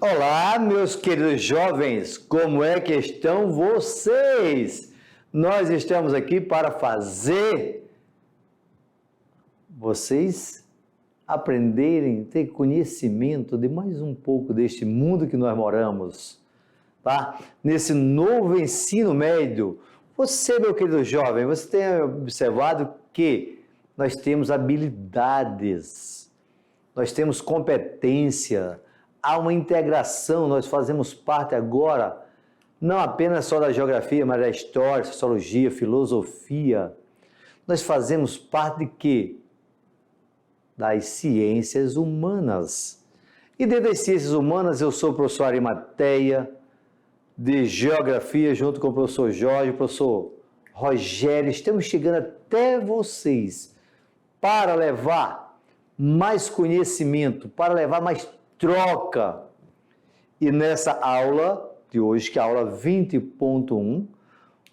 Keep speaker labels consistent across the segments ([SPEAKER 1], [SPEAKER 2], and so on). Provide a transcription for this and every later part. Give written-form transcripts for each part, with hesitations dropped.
[SPEAKER 1] Olá, meus queridos jovens, como é que estão vocês? Nós estamos aqui para fazer vocês aprenderem, ter conhecimento de mais um pouco deste mundo que nós moramos, tá? Nesse novo ensino médio, você, meu querido jovem, você tem observado que nós temos habilidades, nós temos competência, há uma integração, nós fazemos parte agora, não apenas só da geografia, mas da história, sociologia, filosofia. Nós fazemos parte de quê? Das ciências humanas. E dentro das ciências humanas, eu sou o professor Arimateia, de geografia, junto com o professor Jorge, o professor Rogério. Estamos chegando até vocês para levar mais conhecimento, para levar mais troca. E nessa aula de hoje, que é a aula 20.1,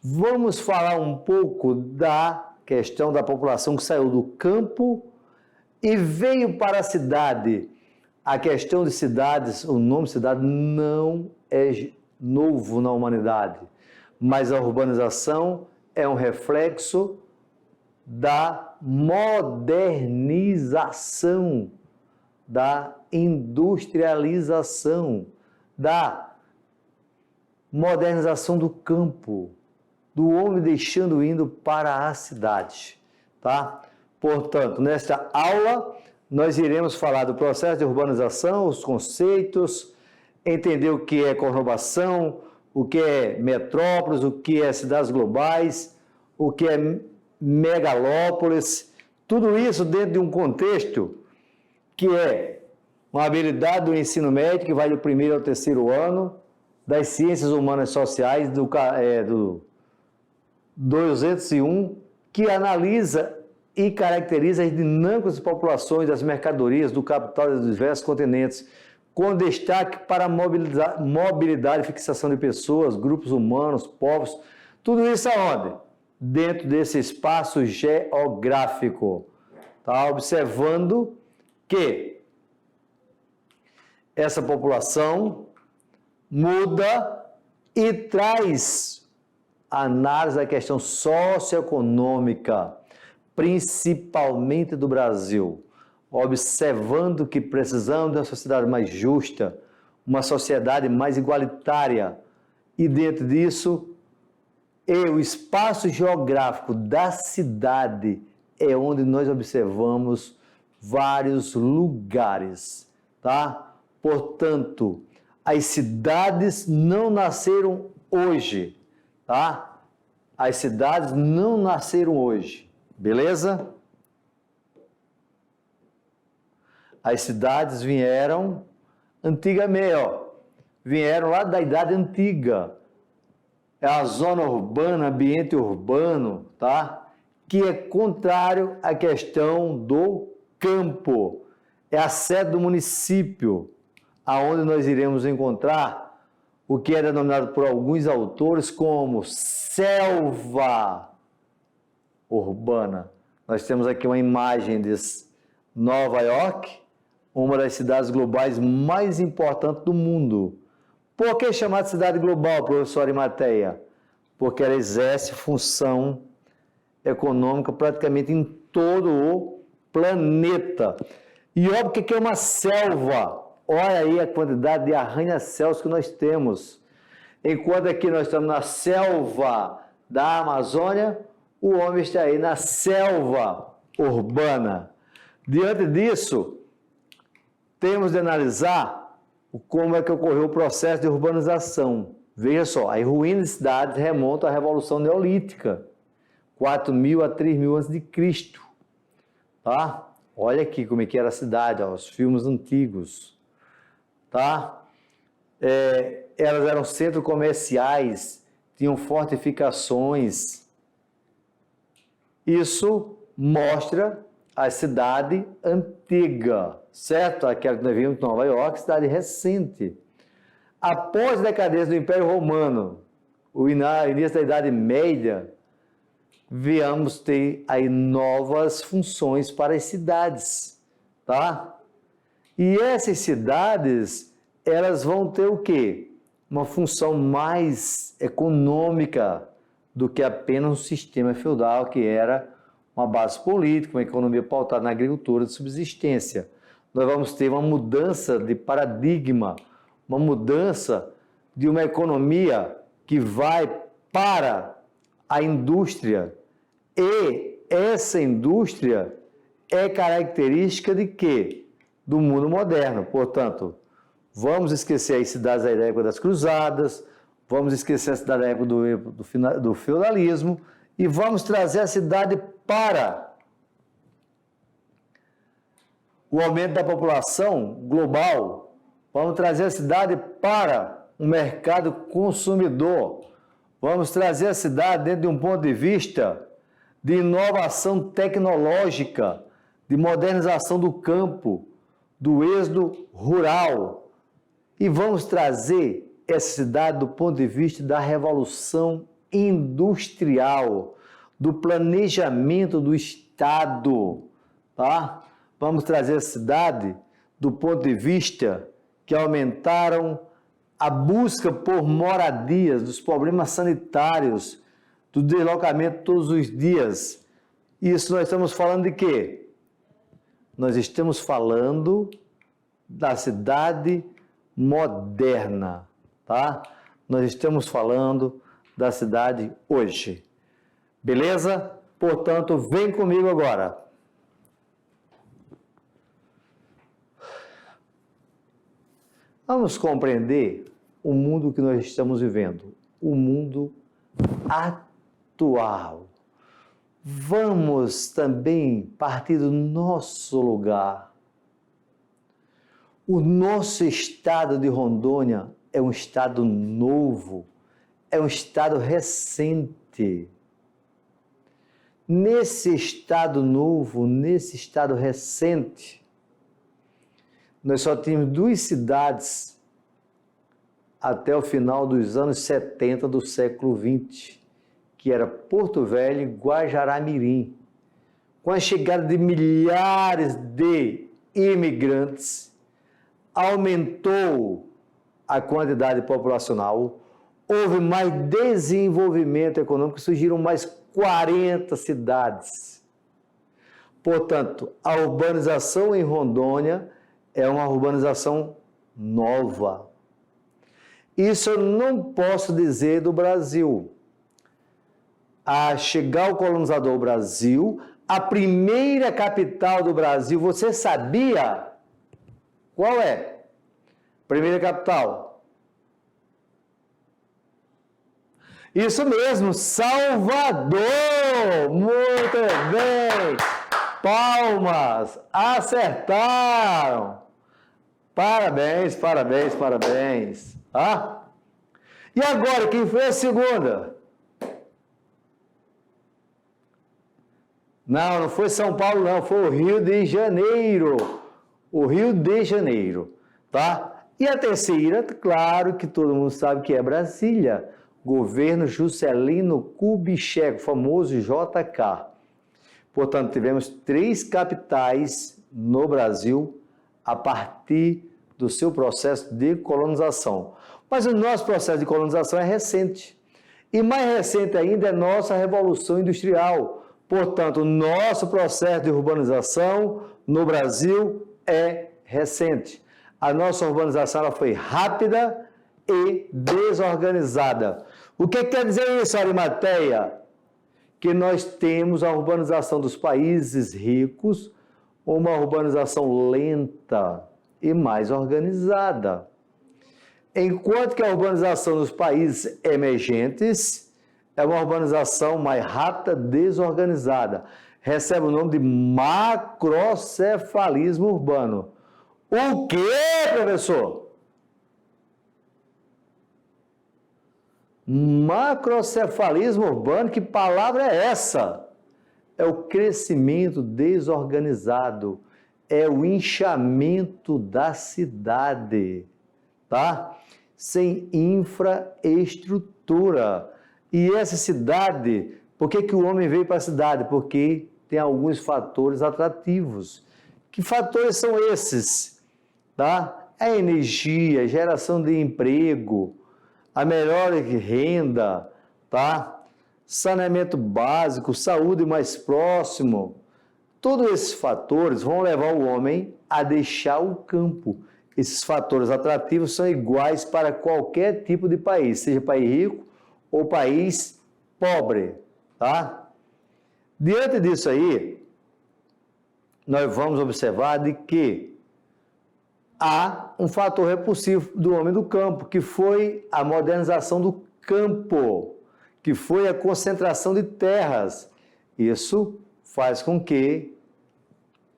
[SPEAKER 1] vamos falar um pouco da questão da população que saiu do campo e veio para a cidade. A questão de cidades, o nome cidade não é novo na humanidade, mas a urbanização é um reflexo da modernização, da industrialização, da modernização do campo, do homem deixando indo para a cidade, tá? Portanto, nesta aula, nós iremos falar do processo de urbanização, os conceitos, entender o que é conurbação, o que é metrópolis, o que é cidades globais, o que é megalópolis, tudo isso dentro de um contexto que é uma habilidade do ensino médio, que vai do primeiro ao terceiro ano, das ciências humanas sociais, do 201, que analisa e caracteriza as dinâmicas das populações, das mercadorias, do capital dos diversos continentes, com destaque para a mobilidade e fixação de pessoas, grupos humanos, povos, tudo isso aonde? Dentro desse espaço geográfico. Tá observando que essa população muda e traz análise da questão socioeconômica, principalmente do Brasil, observando que precisamos de uma sociedade mais justa, uma sociedade mais igualitária, e dentro disso, o espaço geográfico da cidade é onde nós observamos vários lugares, tá? Portanto, as cidades não nasceram hoje, tá? As cidades não nasceram hoje, beleza? As cidades vieram antigamente, vieram lá da Idade Antiga. É a zona urbana, ambiente urbano, tá? Que é contrário à questão do campo. É a sede do município, aonde nós iremos encontrar o que é denominado por alguns autores como selva urbana. Nós temos aqui uma imagem de Nova York, uma das cidades globais mais importantes do mundo. Por que chamar de cidade global, professor Arimateia? Porque ela exerce função econômica praticamente em todo o planeta. E óbvio que é uma selva. Olha aí a quantidade de arranha-céus que nós temos. Enquanto aqui nós estamos na selva da Amazônia, o homem está aí na selva urbana. Diante disso, temos de analisar como é que ocorreu o processo de urbanização. Veja só, as ruínas de cidades remontam à Revolução Neolítica, 4.000 a 3.000 a.C. Tá? Olha aqui como é que era a cidade, os filmes antigos. Tá? Elas eram centros comerciais, tinham fortificações. Isso mostra a cidade antiga, certo? Aquela que nós vimos em Nova York, cidade recente. Após a decadência do Império Romano, o início da Idade Média, viemos ter aí novas funções para as cidades, tá? E essas cidades, elas vão ter o quê? Uma função mais econômica do que apenas um sistema feudal, que era uma base política, uma economia pautada na agricultura de subsistência. Nós vamos ter uma mudança de paradigma, uma mudança de uma economia que vai para a indústria. E essa indústria é característica de quê? Do mundo moderno. Portanto, vamos esquecer as cidades da época das cruzadas, vamos esquecer a cidade da época do feudalismo e vamos trazer a cidade para o aumento da população global. Vamos trazer a cidade para um mercado consumidor. Vamos trazer a cidade dentro de um ponto de vista de inovação tecnológica, de modernização do campo, do êxodo rural. E vamos trazer essa cidade do ponto de vista da revolução industrial, do planejamento do Estado, tá? Vamos trazer a cidade do ponto de vista que aumentaram a busca por moradias, dos problemas sanitários, do deslocamento todos os dias. Isso nós estamos falando de quê? Nós estamos falando da cidade moderna, tá? Nós estamos falando da cidade hoje. Beleza? Portanto, vem comigo agora. Vamos compreender o mundo que nós estamos vivendo, o mundo atual. Vamos também partir do nosso lugar. O nosso estado de Rondônia é um estado novo, é um estado recente. Nesse estado novo, nesse estado recente, nós só tínhamos 2 cidades até o final dos anos 70 do século XX, que era Porto Velho e Guajará-Mirim. Com a chegada de milhares de imigrantes, aumentou a quantidade populacional, houve mais desenvolvimento econômico, surgiram mais 40 cidades. Portanto, a urbanização em Rondônia é uma urbanização nova. Isso eu não posso dizer do Brasil. A chegar o colonizador ao Brasil, a primeira capital do Brasil, você sabia qual é? Primeira capital. Isso mesmo, Salvador! Muito bem! Palmas! Acertaram! Parabéns, parabéns, parabéns! Ah? E agora, quem foi a segunda? Não foi São Paulo, não, foi o Rio de Janeiro. O Rio de Janeiro, tá? E a terceira, claro que todo mundo sabe que é Brasília. Governo Juscelino Kubitschek, famoso JK. Portanto, tivemos 3 capitais no Brasil a partir do seu processo de colonização. Mas o nosso processo de colonização é recente. E mais recente ainda é nossa Revolução Industrial. Portanto, o nosso processo de urbanização no Brasil é recente. A nossa urbanização ela foi rápida e desorganizada. O que quer dizer isso, Arimateia? Que nós temos a urbanização dos países ricos, uma urbanização lenta e mais organizada. Enquanto que a urbanização dos países emergentes é uma urbanização mais rápida, desorganizada. Recebe o nome de macrocefalismo urbano. O quê, professor? Macrocefalismo urbano, que palavra é essa? É o crescimento desorganizado, é o inchamento da cidade, tá? Sem infraestrutura. E essa cidade, por que o homem veio para a cidade? Porque tem alguns fatores atrativos. Que fatores são esses? Tá? a energia, geração de emprego, a melhor renda, tá? Saneamento básico, saúde mais próximo. Todos esses fatores vão levar o homem a deixar o campo. Esses fatores atrativos são iguais para qualquer tipo de país, seja país rico ou país pobre, tá? Diante disso aí, nós vamos observar de que há um fator repulsivo do homem do campo, que foi a modernização do campo, que foi a concentração de terras. Isso faz com que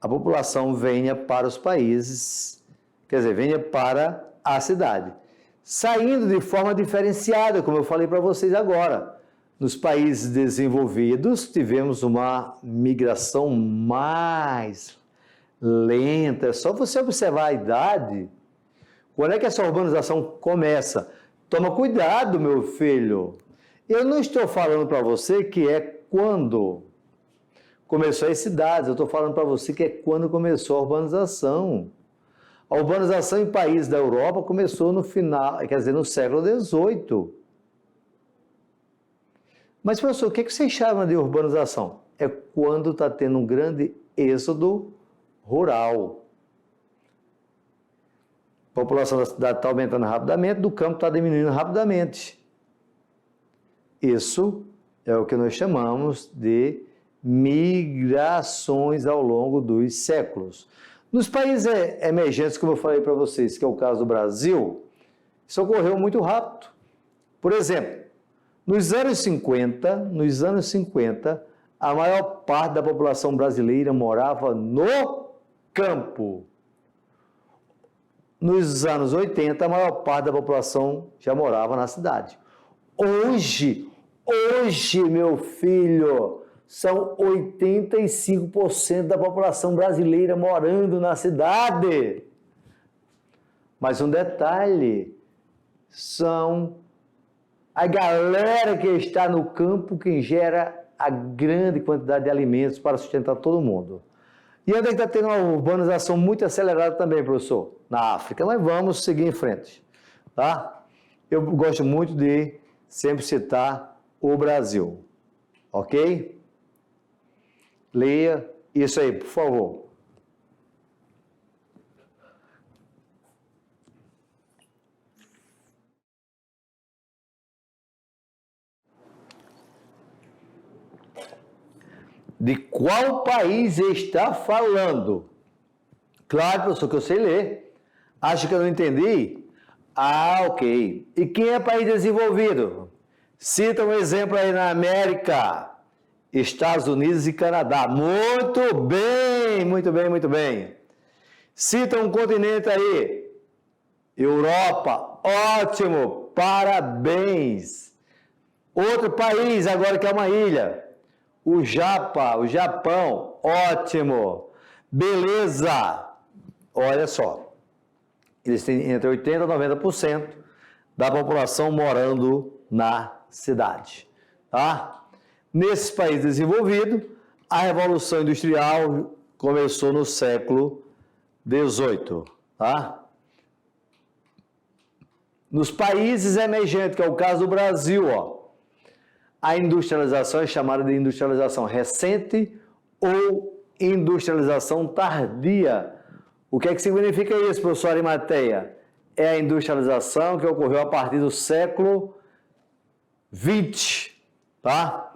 [SPEAKER 1] a população venha para os países, quer dizer, venha para a cidade, saindo de forma diferenciada, como eu falei para vocês agora. Nos países desenvolvidos, tivemos uma migração mais lenta. É só você observar a idade. Quando é que essa urbanização começa? Toma cuidado, meu filho. Eu não estou falando para você que é quando começou as cidades. Eu estou falando para você que é quando começou a urbanização. A urbanização em países da Europa começou no final, quer dizer, no século XVIII. Mas, professor, o que você chama de urbanização? É quando está tendo um grande êxodo rural. A população da cidade está aumentando rapidamente, do campo está diminuindo rapidamente. Isso é o que nós chamamos de migrações ao longo dos séculos. Nos países emergentes, como eu falei para vocês, que é o caso do Brasil, isso ocorreu muito rápido. Por exemplo, nos anos 50, a maior parte da população brasileira morava no campo. Nos anos 80, a maior parte da população já morava na cidade. Hoje, meu filho, são 85% da população brasileira morando na cidade. Mas um detalhe, são a galera que está no campo quem gera a grande quantidade de alimentos para sustentar todo mundo. E onde é que está tendo uma urbanização muito acelerada também, professor? Na África. Mas vamos seguir em frente, tá? Eu gosto muito de sempre citar o Brasil, ok? Leia isso aí, por favor. De qual país está falando? Claro, professor, que eu sei ler. Acho que eu não entendi? Ah, ok. E quem é país desenvolvido? Cita um exemplo aí na América. Estados Unidos e Canadá. Muito bem, muito bem, muito bem. Cita um continente aí. Europa. Ótimo, parabéns. Outro país agora que é uma ilha. O Japão, ótimo, beleza. Olha só, eles têm entre 80% e 90% da população morando na cidade, tá? Nesses países desenvolvidos, a Revolução Industrial começou no século XVIII, tá? Nos países emergentes, que é o caso do Brasil, ó, a industrialização é chamada de industrialização recente ou industrialização tardia. O que é que significa isso, professor Arimateia? É a industrialização que ocorreu a partir do século XX, tá?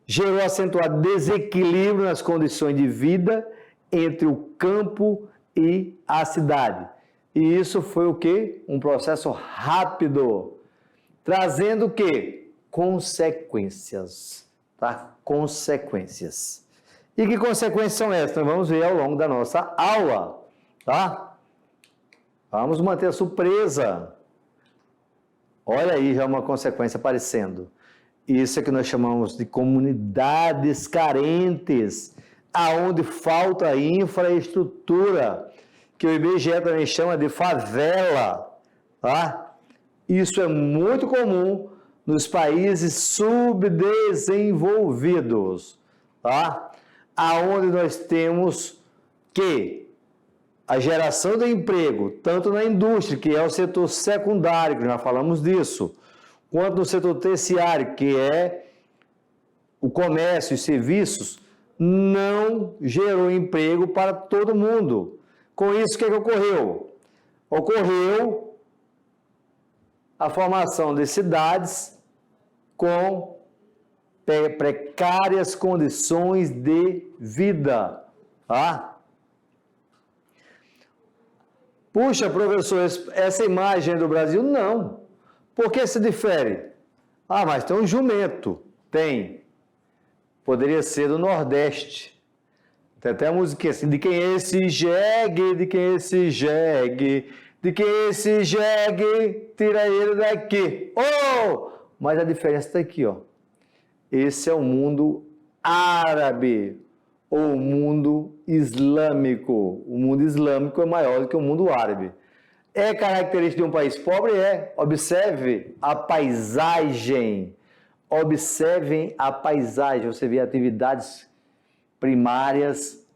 [SPEAKER 1] Gerou acentuado desequilíbrio nas condições de vida entre o campo e a cidade. E isso foi o quê? Um processo rápido, trazendo o quê? Consequências, tá? Consequências. E que consequências são essas? Nós vamos ver ao longo da nossa aula, tá? Vamos manter a surpresa. Olha aí já uma consequência aparecendo. Isso é que nós chamamos de comunidades carentes, aonde falta infraestrutura, que o IBGE também chama de favela, tá? Isso é muito comum nos países subdesenvolvidos, tá? Aonde nós temos que a geração de emprego, tanto na indústria, que é o setor secundário, que já falamos disso, quanto no setor terciário, que é o comércio e serviços, não gerou emprego para todo mundo. Com isso, o que ocorreu? Ocorreu a formação de cidades com precárias condições de vida, tá? Puxa, professor, essa imagem do Brasil, não. Por que se difere? Ah, mas tem um jumento. Tem. Poderia ser do Nordeste. Tem até a musiquinha assim, de quem é esse jegue, de quem é esse jegue, de quem é esse jegue, tira ele daqui. Oh! Mas a diferença está aqui, ó. Esse é o mundo árabe, ou o mundo islâmico. O mundo islâmico é maior do que o mundo árabe. É característica de um país pobre? É. Observe a paisagem. Observem a paisagem. Você vê atividades primárias?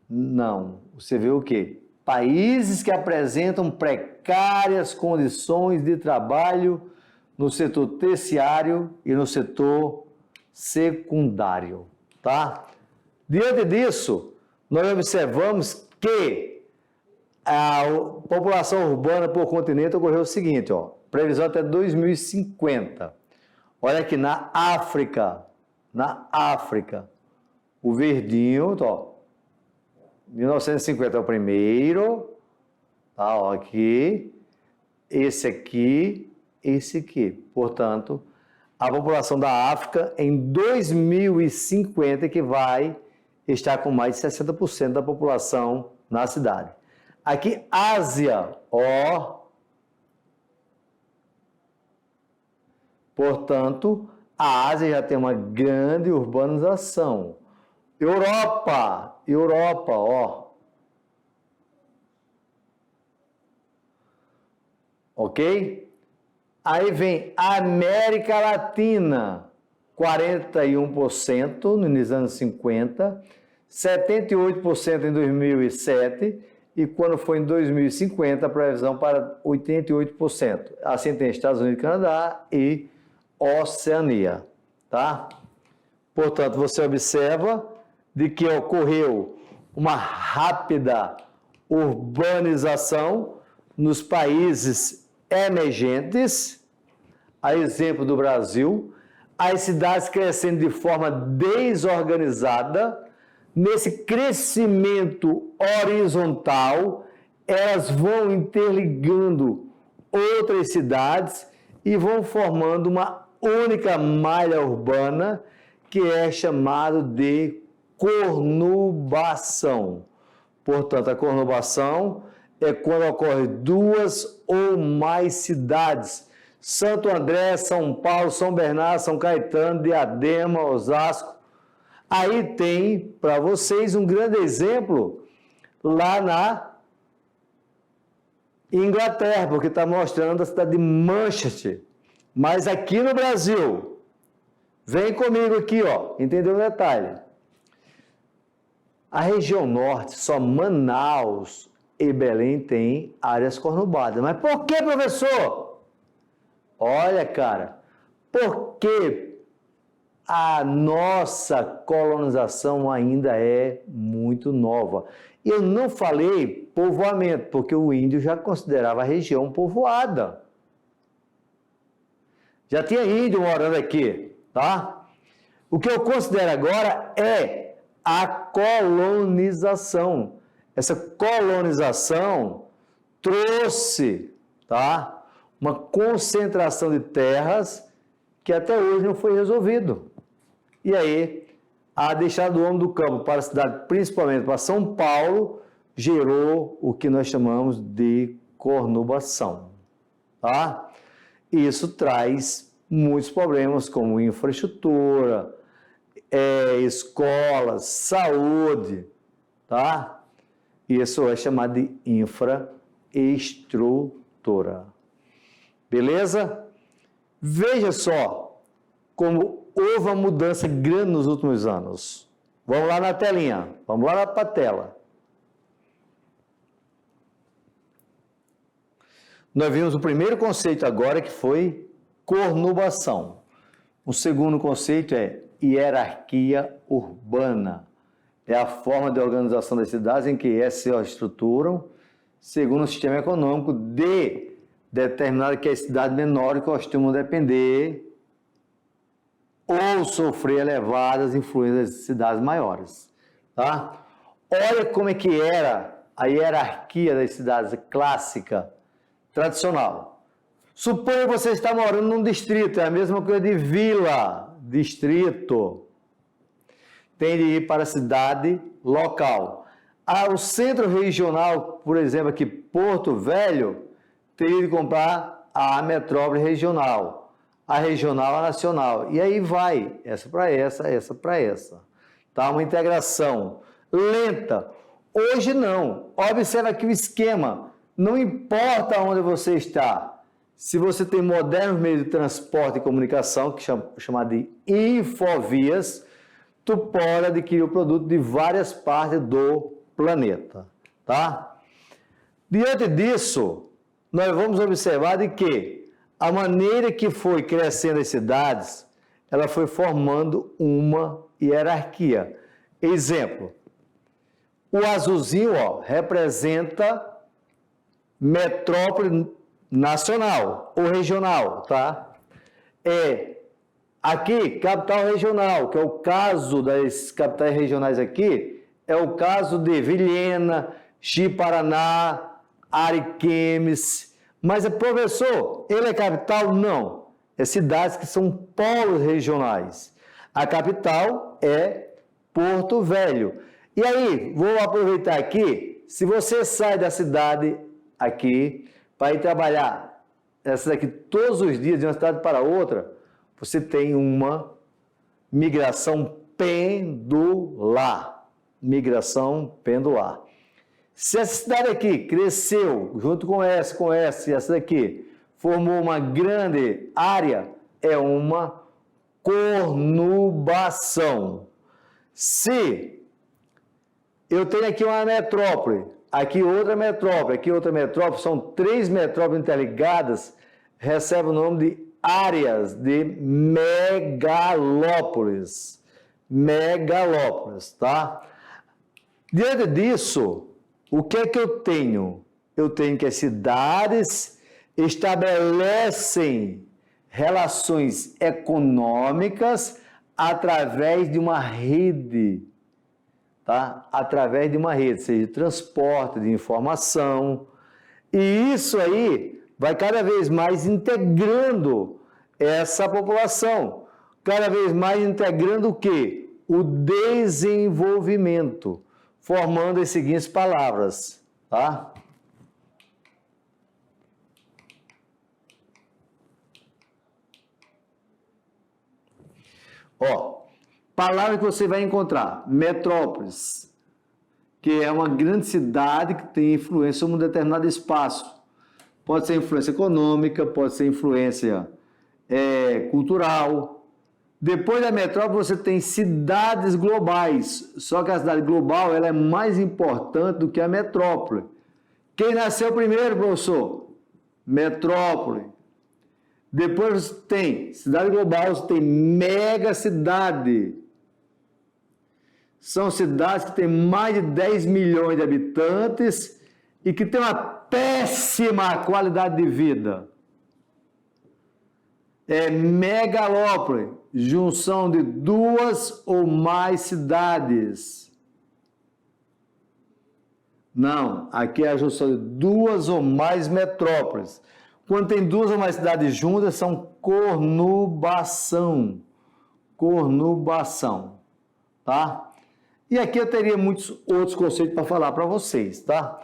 [SPEAKER 1] Não. Você vê o quê? Países que apresentam precárias condições de trabalho no setor terciário e no setor secundário, tá? Diante disso, nós observamos que a população urbana por continente ocorreu o seguinte, ó, previsão até 2050. Olha aqui na África, o verdinho, ó, 1950 é o primeiro, tá, ó, aqui, esse aqui, esse aqui. Portanto, a população da África em 2050 que vai estar com mais de 60% da população na cidade. Aqui, Ásia, ó. Portanto, a Ásia já tem uma grande urbanização. Europa, ó. Ok? Aí vem América Latina, 41% no início dos anos 50, 78% em 2007 e quando foi em 2050 a previsão para 88%. Assim tem Estados Unidos e Canadá e Oceania, tá? Portanto, você observa de que ocorreu uma rápida urbanização nos países emergentes, a exemplo do Brasil, as cidades crescendo de forma desorganizada. Nesse crescimento horizontal, elas vão interligando outras cidades e vão formando uma única malha urbana que é chamado de conurbação. Portanto, a conurbação é quando ocorre duas ou mais cidades. Santo André, São Paulo, São Bernardo, São Caetano, Diadema, Osasco. Aí tem para vocês um grande exemplo lá na Inglaterra, porque está mostrando a cidade de Manchester. Mas aqui no Brasil, vem comigo aqui, ó, entendeu o detalhe? A região norte, só Manaus e Belém tem áreas conurbadas. Mas por que, professor? Olha, cara, porque a nossa colonização ainda é muito nova. Eu não falei povoamento, porque o índio já considerava a região povoada. Já tinha índio morando aqui, tá? O que eu considero agora é a colonização. Essa colonização trouxe, tá, uma concentração de terras que até hoje não foi resolvido. E aí, a deixada do homem do campo para a cidade, principalmente para São Paulo, gerou o que nós chamamos de conurbação, tá? Isso traz muitos problemas como infraestrutura, escolas, saúde, tá? Isso é chamado de infraestrutura. Beleza? Veja só como houve uma mudança grande nos últimos anos. Vamos lá na telinha, vamos lá para a tela. Nós vimos o primeiro conceito agora, que foi conurbação. O segundo conceito é hierarquia urbana. É a forma de organização das cidades em que essas se estruturam segundo o sistema econômico de determinado que as cidades menores costumam depender ou sofrer elevadas influências das cidades maiores. Tá? Olha como é que era a hierarquia das cidades clássica, tradicional. Suponha que você está morando num distrito, é a mesma coisa de vila, distrito. Tem de ir para a cidade local. O centro regional, por exemplo, aqui Porto Velho, teria de comprar a metrópole regional, a regional, a nacional. E aí vai, essa para essa para essa. Tá? Uma integração lenta. Hoje não. Observa aqui o esquema. Não importa onde você está. Se você tem modernos meios de transporte e comunicação, que é chamado de infovias, tu pode adquirir o produto de várias partes do planeta, tá? Diante disso, nós vamos observar de que a maneira que foi crescendo as cidades, ela foi formando uma hierarquia. Exemplo, o azulzinho, ó, representa metrópole nacional ou regional, tá? Aqui, capital regional, que é o caso das capitais regionais aqui, é o caso de Vilhena, Ji-Paraná, Ariquemes. Mas, professor, ele é capital? Não. É cidades que são polos regionais. A capital é Porto Velho. E aí, vou aproveitar aqui, se você sai da cidade aqui para ir trabalhar essa daqui todos os dias de uma cidade para outra, você tem uma migração pendular. Migração pendular. Se essa cidade aqui cresceu junto com essa e essa daqui formou uma grande área, é uma conurbação. Se eu tenho aqui uma metrópole, aqui outra metrópole, são 3 metrópoles interligadas, recebe o nome de áreas de megalópolis. Megalópolis, tá? Diante disso, o que é que eu tenho? Eu tenho que as cidades estabelecem relações econômicas através de uma rede, tá? Através de uma rede, seja de transporte, de informação. E isso aí vai cada vez mais integrando essa população, cada vez mais integrando o quê? O desenvolvimento, formando as seguintes palavras, tá? Ó, palavra que você vai encontrar: metrópolis, que é uma grande cidade que tem influência sobre um determinado espaço. Pode ser influência econômica, pode ser influência cultural. Depois da metrópole, você tem cidades globais. Só que a cidade global ela é mais importante do que a metrópole. Quem nasceu primeiro, professor? Metrópole. Depois você tem cidade global, você tem megacidade. São cidades que têm mais de 10 milhões de habitantes e que têm uma péssima qualidade de vida. É megalópole, junção de 2 ou mais cidades. Não, aqui é a junção de 2 ou mais metrópoles. Quando tem 2 ou mais cidades juntas, são conurbação. Conurbação, tá? E aqui eu teria muitos outros conceitos para falar para vocês, tá?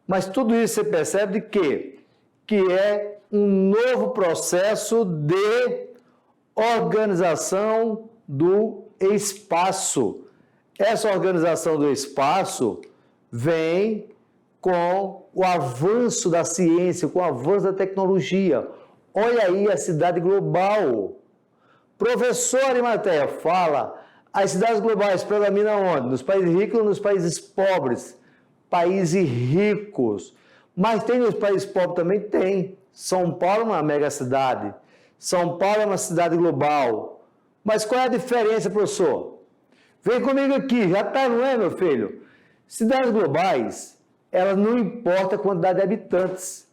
[SPEAKER 1] Mas tudo isso você percebe de quê? Que é um novo processo de organização do espaço. Essa organização do espaço vem com o avanço da ciência, com o avanço da tecnologia. Olha aí a cidade global. Professor Arimateia fala, as cidades globais predominam onde? Nos países ricos ou nos países pobres? Países ricos. Mas tem nos países pobres também? Tem. São Paulo é uma mega cidade. São Paulo é uma cidade global. Mas qual é a diferença, professor? Vem comigo aqui, já está, não é, meu filho? Cidades globais, elas não importa a quantidade de habitantes.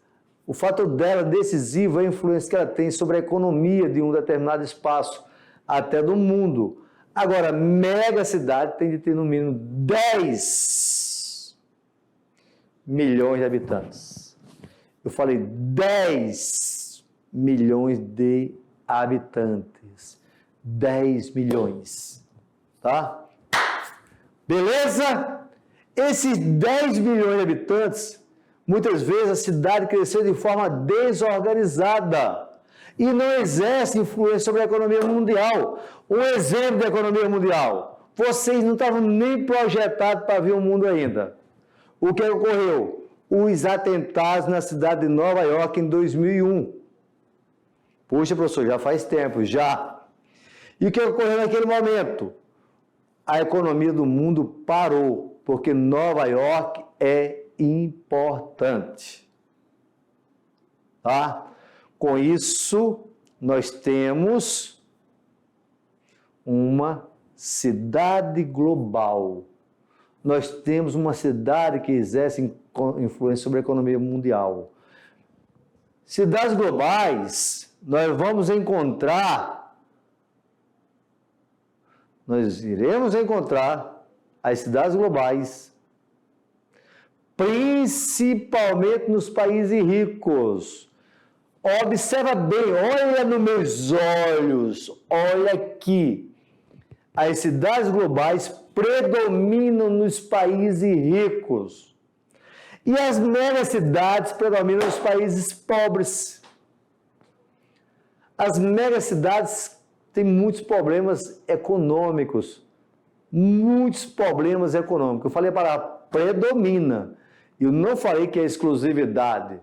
[SPEAKER 1] O fator dela decisivo é a influência que ela tem sobre a economia de um determinado espaço, até do mundo. Agora, mega cidade tem de ter no mínimo 10 milhões de habitantes. Eu falei 10 milhões de habitantes. 10 milhões. Tá? Beleza? Esses 10 milhões de habitantes, muitas vezes a cidade cresceu de forma desorganizada e não exerce influência sobre a economia mundial. Um exemplo da economia mundial. Vocês não estavam nem projetados para ver o mundo ainda. O que ocorreu? Os atentados na cidade de Nova York em 2001. Puxa, professor, já faz tempo, já. E o que ocorreu naquele momento? A economia do mundo parou, porque Nova York é importante. Tá? Com isso, nós temos uma cidade global. Nós temos uma cidade que exerce influência sobre a economia mundial. Cidades globais, nós iremos encontrar as cidades globais, principalmente nos países ricos. Observa bem, olha nos meus olhos, olha aqui. As cidades globais predominam nos países ricos. E as megacidades predominam nos países pobres. As megacidades têm muitos problemas econômicos. Muitos problemas econômicos. Eu falei a palavra predomina. Eu não falei que é exclusividade.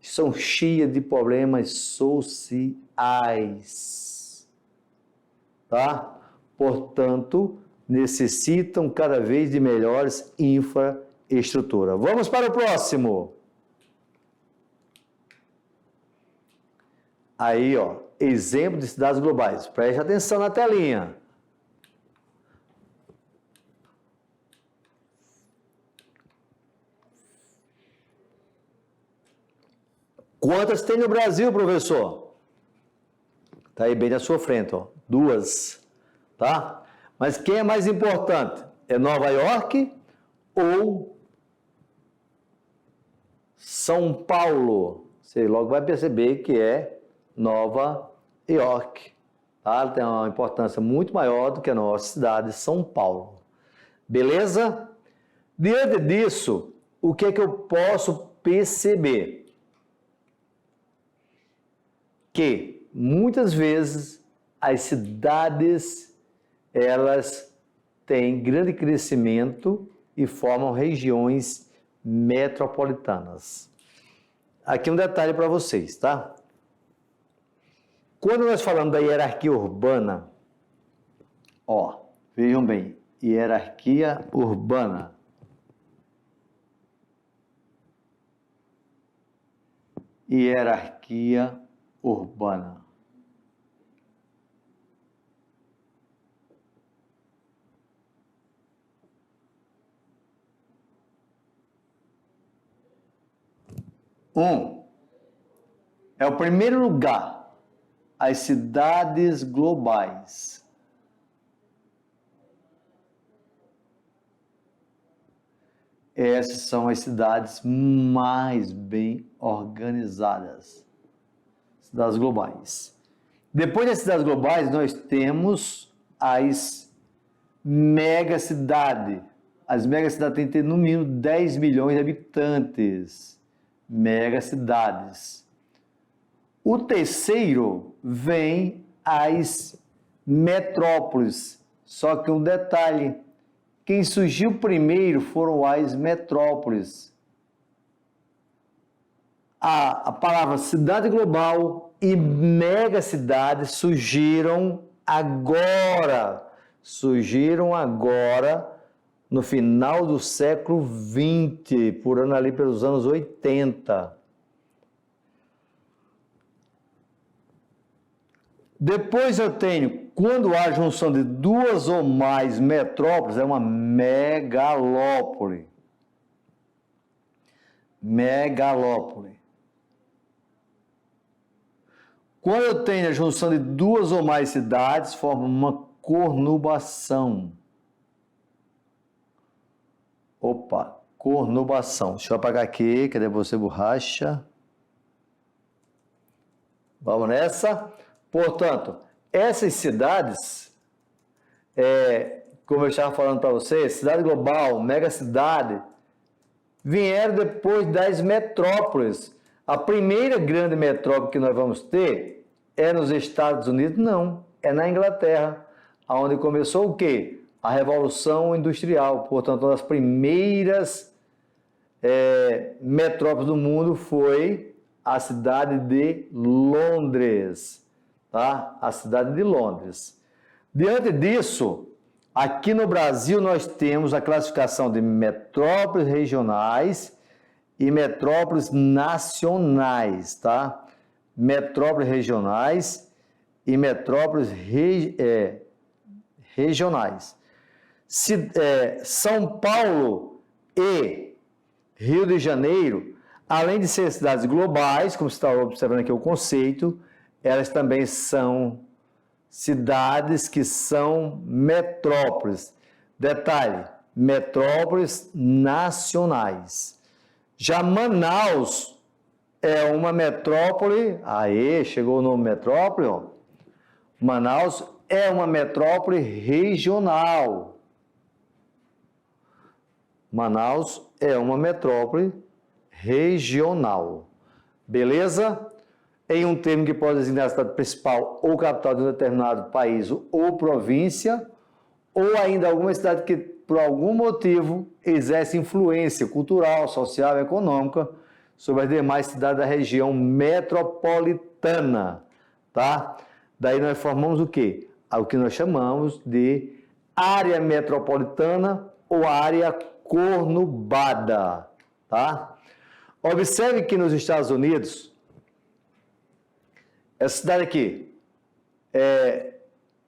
[SPEAKER 1] São cheias de problemas sociais. Tá? Portanto, necessitam cada vez de melhores infraestrutura. Vamos para o próximo. Aí, ó, exemplo de cidades globais. Preste atenção na telinha. Quantas tem no Brasil, professor? Está aí bem na sua frente, ó. 2, tá? Mas quem é mais importante? É Nova York ou São Paulo? Você logo vai perceber que é Nova York. Tá? Ela tem uma importância muito maior do que a nossa cidade, São Paulo. Beleza? Diante disso, o que é que eu posso perceber? Que muitas vezes as cidades elas têm grande crescimento e formam regiões metropolitanas. Aqui um detalhe para vocês, tá? Quando nós falamos da hierarquia urbana, ó, vejam bem, hierarquia urbana. Hierarquia urbana. É o primeiro lugar, as cidades globais. Essas são as cidades mais bem organizadas. Cidades globais. Depois das cidades globais, nós temos as megacidades. As megacidades têm que ter no mínimo 10 milhões de habitantes. Megacidades. O terceiro vem as metrópoles. Só que um detalhe, quem surgiu primeiro foram as metrópoles. A palavra cidade global e megacidade surgiram agora no final do século XX, por ano ali pelos anos 80. Depois eu tenho, quando há junção de duas ou mais metrópoles, é uma megalópole. Megalópole. Quando eu tenho a junção de duas ou mais cidades, forma uma conurbação. Opa, conurbação. Deixa eu apagar aqui, cadê você, borracha? Vamos nessa? Portanto, essas cidades, como eu estava falando para vocês, cidade global, megacidade, vieram depois das metrópoles. A primeira grande metrópole que nós vamos ter é nos Estados Unidos? Não, é na Inglaterra, onde começou o quê? A Revolução Industrial. Portanto, uma das primeiras metrópoles do mundo foi a cidade de Londres, tá? A cidade de Londres. Diante disso, aqui no Brasil nós temos a classificação de metrópoles regionais e metrópoles nacionais, tá? Metrópoles regionais e metrópoles regionais. São Paulo e Rio de Janeiro, além de ser cidades globais, como você está observando aqui o conceito, elas também são cidades que são metrópoles. Detalhe, metrópoles nacionais. Já Manaus é uma metrópole, aí chegou o nome metrópole, ó. Manaus é uma metrópole regional. Manaus é uma metrópole regional. Beleza? Em um termo que pode designar a cidade principal ou capital de um determinado país ou província, ou ainda alguma cidade que, por algum motivo, exerce influência cultural, social e econômica sobre as demais cidades da região metropolitana, tá? Daí nós formamos o quê? O que nós chamamos de área metropolitana ou área conurbada, tá? Observe que nos Estados Unidos, essa cidade aqui,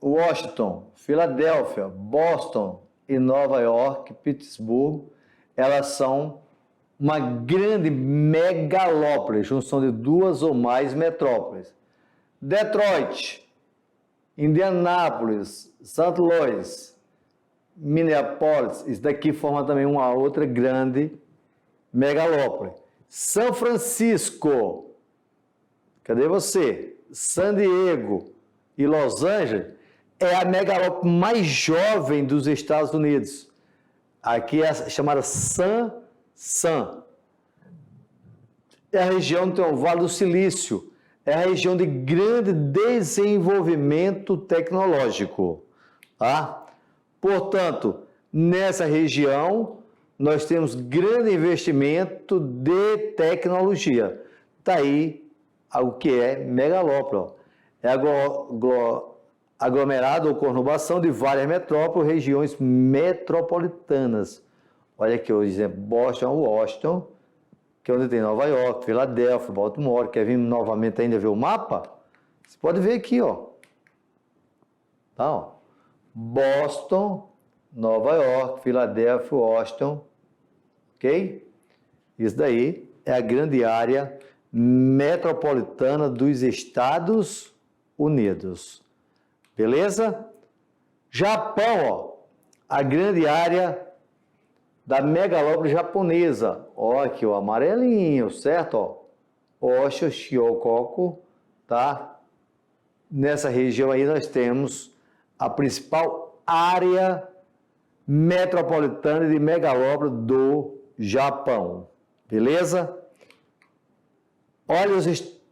[SPEAKER 1] Washington, Filadélfia, Boston e Nova York, Pittsburgh, elas são uma grande megalópole, junção de duas ou mais metrópoles. Detroit, Indianápolis, St. Louis, Minneapolis, isso daqui forma também uma outra grande megalópole. São Francisco, cadê você? San Diego e Los Angeles é a megalópole mais jovem dos Estados Unidos. Aqui é chamada San. É a região que tem o Vale do Silício. É a região de grande desenvolvimento tecnológico. Tá? Portanto, nessa região, nós temos grande investimento de tecnologia. Está aí o que é megalópole. Ó. É aglomerado ou conurbação de várias metrópoles, regiões metropolitanas. Olha aqui o exemplo, Boston, Washington, que é onde tem Nova York, Filadélfia, Baltimore. Quer vir novamente ainda ver o mapa? Você pode ver aqui, ó. Tá, ó. Boston, Nova York, Filadélfia, Washington, ok? Isso daí é a grande área metropolitana dos Estados Unidos. Beleza? Japão, ó, a grande área da megalópole japonesa. Ó, aqui o amarelinho, certo? Ó, Osho, Shikoku, tá? Nessa região aí nós temos a principal área metropolitana de megalópole do Japão. Beleza? Olha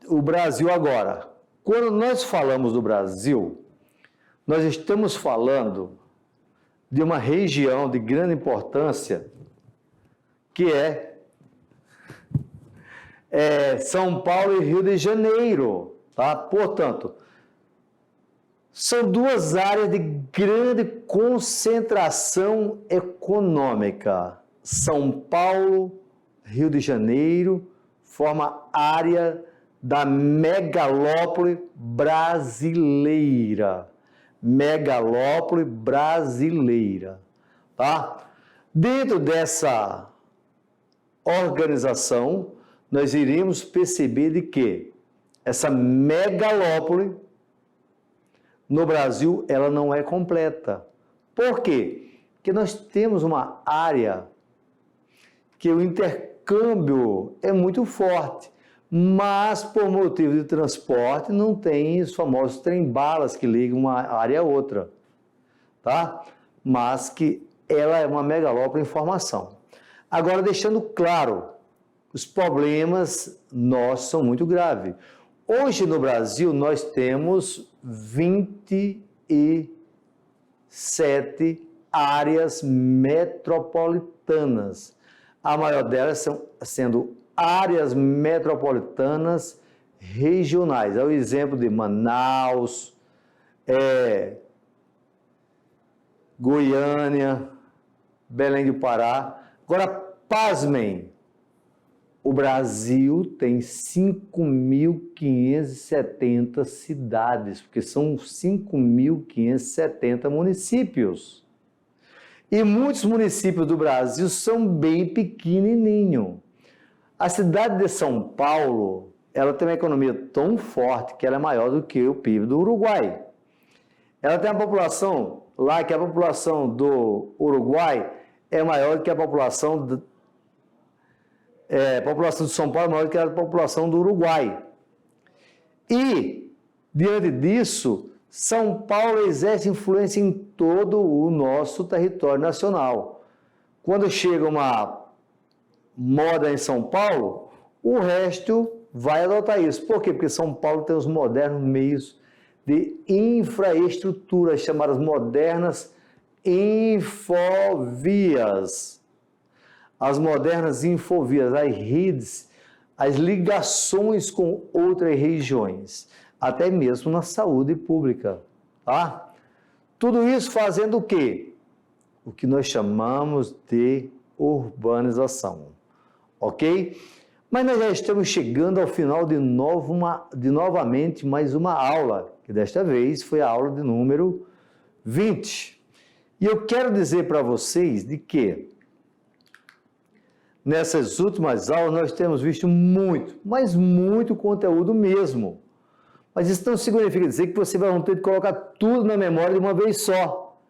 [SPEAKER 1] o Brasil agora. Quando nós falamos do Brasil, nós estamos falando de uma região de grande importância que é São Paulo e Rio de Janeiro, tá? Portanto, São duas áreas de grande concentração econômica. São Paulo, Rio de Janeiro, forma área da megalópole brasileira. Megalópole brasileira, tá? Dentro dessa organização, nós iríamos perceber de que essa megalópole no Brasil, ela não é completa. Por quê? Porque nós temos uma área que o intercâmbio é muito forte, mas por motivo de transporte não tem os famosos trem-balas que ligam uma área a outra, tá? Mas que ela é uma megalópole em formação. Agora, deixando claro, os problemas nossos são muito graves. Hoje no Brasil nós temos 27 áreas metropolitanas. A maior delas sendo áreas metropolitanas regionais. É o exemplo de Manaus, Goiânia, Belém do Pará. Agora, pasmem, o Brasil tem 5.570 cidades, porque são 5.570 municípios. E muitos municípios do Brasil são bem pequenininhos. A cidade de São Paulo, ela tem uma economia tão forte que ela é maior do que o PIB do Uruguai. Ela tem uma população lá que a população do Uruguai é maior que a população de São Paulo é maior que a população do Uruguai. E, diante disso, São Paulo exerce influência em todo o nosso território nacional. Quando chega uma moda em São Paulo, o resto vai adotar isso. Por quê? Porque São Paulo tem os modernos meios de infraestrutura, chamadas modernas infovias. As modernas infovias, as redes, as ligações com outras regiões, até mesmo na saúde pública, tá? Tudo isso fazendo o quê? O que nós chamamos de urbanização, ok? Mas nós já estamos chegando ao final de novamente mais uma aula, que desta vez foi a aula de número 20. E eu quero dizer para vocês de que nessas últimas aulas nós temos visto muito, mas muito conteúdo mesmo. Mas isso não significa dizer que você vai ter que colocar tudo na memória de uma vez só.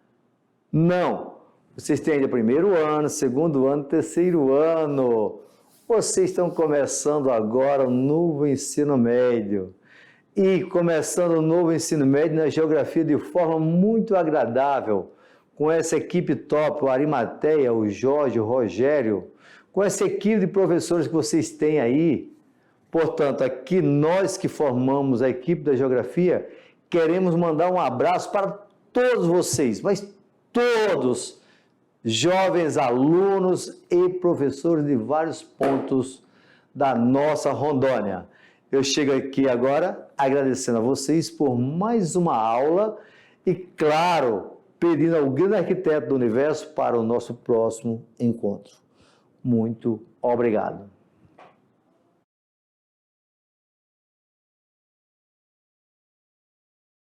[SPEAKER 1] Não. Vocês têm ainda primeiro ano, segundo ano, terceiro ano. Vocês estão começando agora o novo ensino médio. E começando o novo ensino médio na geografia de forma muito agradável, com essa equipe top, o Arimateia, o Jorge, o Rogério, com essa equipe de professores que vocês têm aí. Portanto, aqui nós que formamos a equipe da geografia, queremos mandar um abraço para todos vocês, mas todos, jovens alunos e professores de vários pontos da nossa Rondônia. Eu chego aqui agora agradecendo a vocês por mais uma aula e, claro, pedindo ao grande arquiteto do universo para o nosso próximo encontro. Muito obrigado.